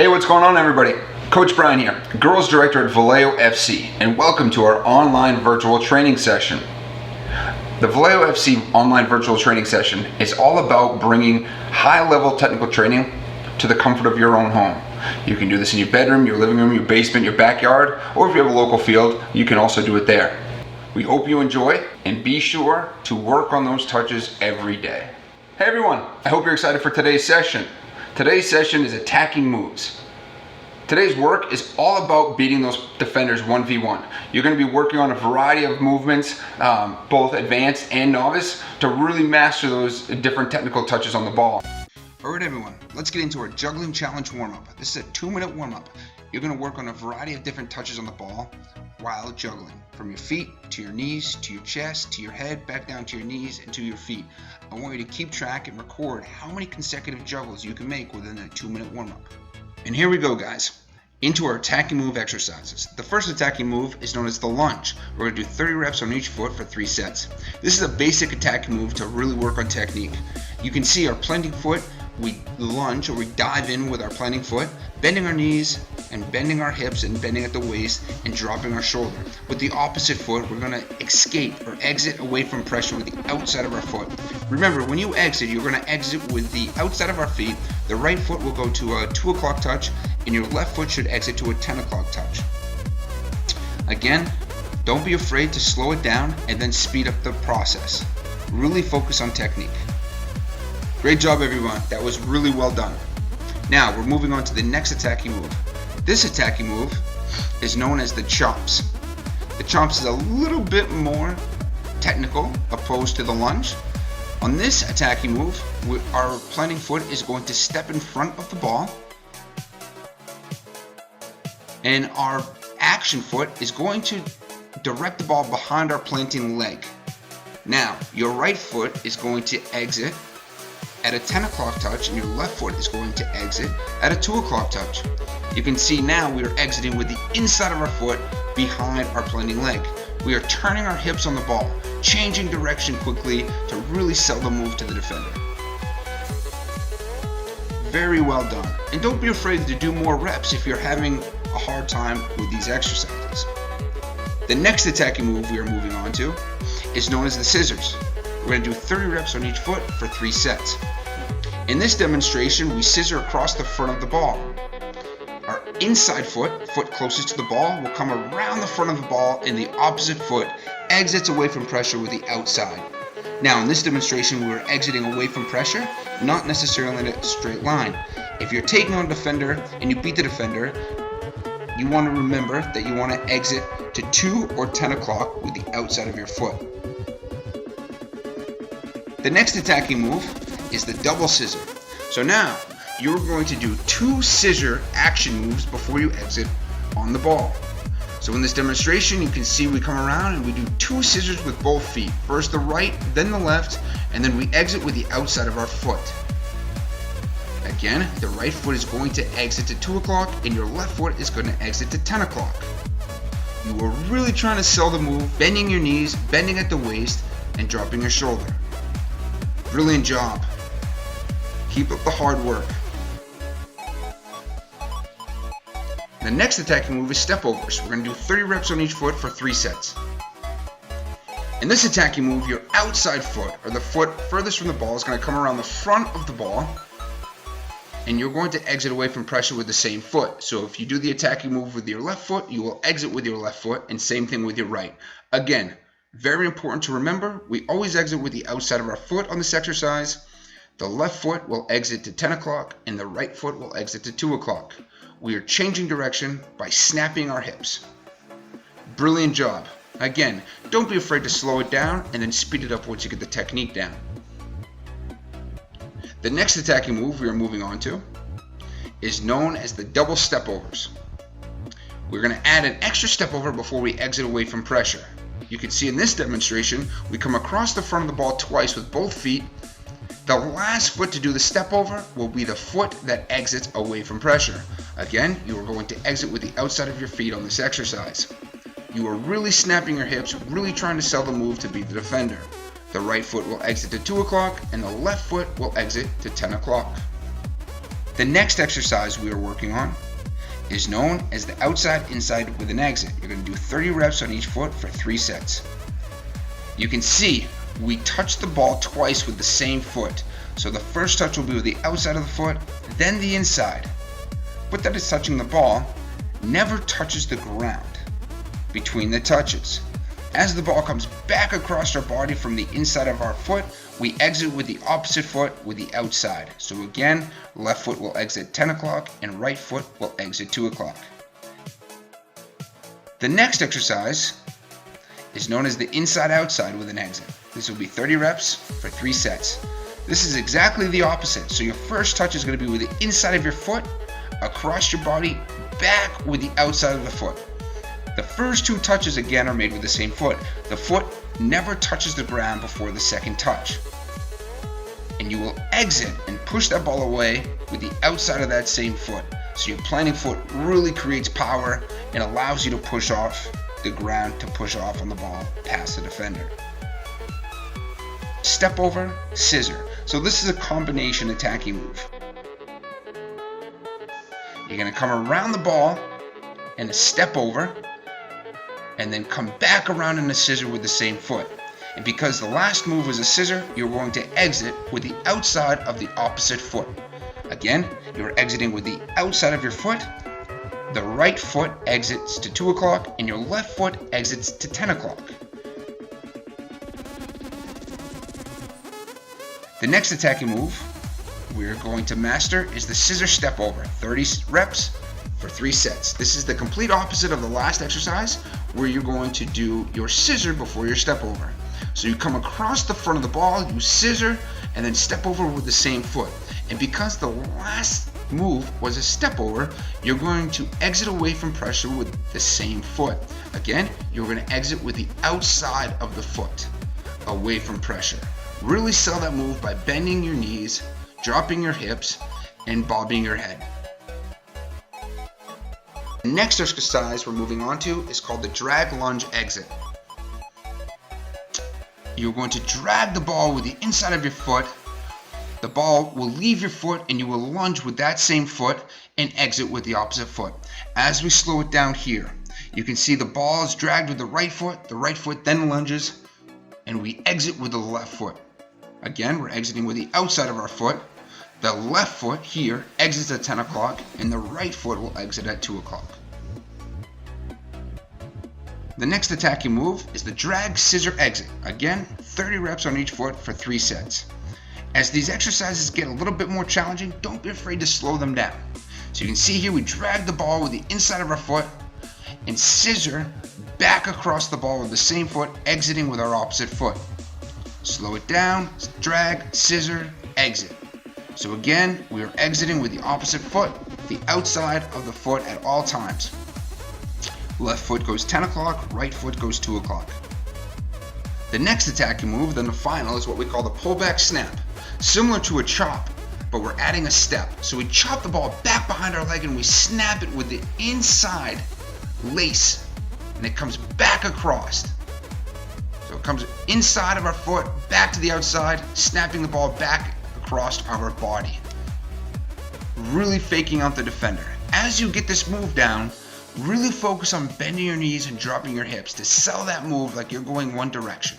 Hey, what's going on, everybody? Coach Brian here, Girls Director at Valeo FC, and welcome to our online virtual training session. The Valeo FC online virtual training session is all about bringing high-level technical training to the comfort of your own home. You can do this in your bedroom, your living room, your basement, your backyard, or if you have a local field, you can also do it there. We hope you enjoy, and be sure to work on those touches every day. Hey everyone, I hope you're excited for today's session. Today's session is attacking moves. Today's work is all about beating those defenders 1v1. You're going to be working on a variety of movements, both advanced and novice, to really master those different technical touches on the ball. Alright everyone, let's get into our juggling challenge warm-up. This is a 2-minute warm-up. You're going to work on a variety of different touches on the ball while juggling. From your feet, to your knees, to your chest, to your head, back down to your knees, and to your feet. I want you to keep track and record how many consecutive juggles you can make within that 2-minute warm-up. And here we go, guys, into our attacking move exercises. The first attacking move is known as the lunge. We're going to do 30 reps on each foot for 3 sets. This is a basic attacking move to really work on technique. You can see our planting foot, we lunge, or we dive in with our planting foot, bending our knees and bending our hips and bending at the waist and dropping our shoulder. With the opposite foot, we're going to escape or exit away from pressure with the outside of our foot. Remember, when you exit, you're going to exit with the outside of our feet. The right foot will go to a 2 o'clock touch and your left foot should exit to a 10 o'clock touch. Again, don't be afraid to slow it down and then speed up the process. Really focus on technique. Great job, everyone. That was really well done. Now we're moving on to the next attacking move. This attacking move is known as the chops. The chops is a little bit more technical opposed to the lunge. On this attacking move, our planting foot is going to step in front of the ball, and our action foot is going to direct the ball behind our planting leg. Now, your right foot is going to exit at a 10 o'clock touch, and your left foot is going to exit at a 2 o'clock touch. You can see now we are exiting with the inside of our foot behind our planting leg. We are turning our hips on the ball, changing direction quickly to really sell the move to the defender. Very well done. And don't be afraid to do more reps if you're having a hard time with these exercises. The next attacking move we are moving on to is known as the scissors. We're going to do 30 reps on each foot for 3 sets. In this demonstration, we scissor across the front of the ball. Our inside foot closest to the ball, will come around the front of the ball, and the opposite foot exits away from pressure with the outside. Now, in this demonstration, we're exiting away from pressure, not necessarily in a straight line. If you're taking on a defender and you beat the defender, you want to remember that you want to exit to 2 or 10 o'clock with the outside of your foot. The next attacking move is the double scissor. So now, you're going to do 2 scissor action moves before you exit on the ball. So in this demonstration, you can see we come around and we do 2 scissors with both feet. First the right, then the left, and then we exit with the outside of our foot. Again, the right foot is going to exit to 2 o'clock and your left foot is going to exit to 10 o'clock. You are really trying to sell the move, bending your knees, bending at the waist, and dropping your shoulder. Brilliant job. Keep up the hard work. The next attacking move is stepovers. We're going to do 30 reps on each foot for 3 sets. In this attacking move, your outside foot, or the foot furthest from the ball, is going to come around the front of the ball, and you're going to exit away from pressure with the same foot. So if you do the attacking move with your left foot, you will exit with your left foot, and same thing with your right. Again, very important to remember, we always exit with the outside of our foot on this exercise. The left foot will exit to 10 o'clock and the right foot will exit to 2 o'clock. We are changing direction by snapping our hips. Brilliant job. Again, don't be afraid to slow it down and then speed it up once you get the technique down. The next attacking move we are moving on to is known as the double stepovers. We're going to add an extra step over before we exit away from pressure. You can see in this demonstration, we come across the front of the ball twice with both feet. The last foot to do the step over will be the foot that exits away from pressure. Again, you are going to exit with the outside of your feet on this exercise. You are really snapping your hips, really trying to sell the move to beat the defender. The right foot will exit to 2 o'clock and the left foot will exit to 10 o'clock. The next exercise we are working on is known as the outside inside with an exit. You're going to do 30 reps on each foot for 3 sets. You can see we touch the ball twice with the same foot. So the first touch will be with the outside of the foot, then the inside. Foot that is touching the ball never touches the ground between the touches. As the ball comes back across our body from the inside of our foot, we exit with the opposite foot with the outside. So again, left foot will exit 10 o'clock and right foot will exit 2 o'clock. The next exercise is known as the inside outside with an exit. This will be 30 reps for 3 sets. This is exactly the opposite. So your first touch is going to be with the inside of your foot, across your body, back with the outside of the foot. The first 2 touches again are made with the same foot. The foot never touches the ground before the second touch. And you will exit and push that ball away with the outside of that same foot. So your planting foot really creates power and allows you to push off the ground, to push off on the ball past the defender. Step over, scissor. So this is a combination attacking move. You're going to come around the ball and a step over, and then come back around in a scissor with the same foot. And because the last move was a scissor, you're going to exit with the outside of the opposite foot. Again, you're exiting with the outside of your foot. The right foot exits to 2 o'clock and your left foot exits to 10 o'clock. The next attacking move we're going to master is the scissor step over, 30 reps for 3 sets. This is the complete opposite of the last exercise, where you're going to do your scissor before your step over. So you come across the front of the ball, you scissor, and then step over with the same foot. And because the last move was a step over, you're going to exit away from pressure with the same foot. Again, you're going to exit with the outside of the foot, away from pressure. Really sell that move by bending your knees, dropping your hips, and bobbing your head. The next exercise we're moving on to is called the drag-lunge exit. You're going to drag the ball with the inside of your foot. The ball will leave your foot and you will lunge with that same foot and exit with the opposite foot. As we slow it down here, you can see the ball is dragged with the right foot then lunges, and we exit with the left foot. Again, we're exiting with the outside of our foot. The left foot here exits at 10 o'clock and the right foot will exit at 2 o'clock. The next attacking move is the drag-scissor exit. Again, 30 reps on each foot for 3 sets. As these exercises get a little bit more challenging, don't be afraid to slow them down. So you can see here we drag the ball with the inside of our foot and scissor back across the ball with the same foot, exiting with our opposite foot. Slow it down, drag, scissor, exit. So again, we are exiting with the opposite foot, the outside of the foot at all times. Left foot goes 10 o'clock, right foot goes 2 o'clock. The next attacking move, then the final, is what we call the pullback snap. Similar to a chop, but we're adding a step. So we chop the ball back behind our leg and we snap it with the inside lace, and it comes back across. So it comes inside of our foot, back to the outside, snapping the ball back across our body. Really faking out the defender. As you get this move down, really focus on bending your knees and dropping your hips to sell that move like you're going one direction.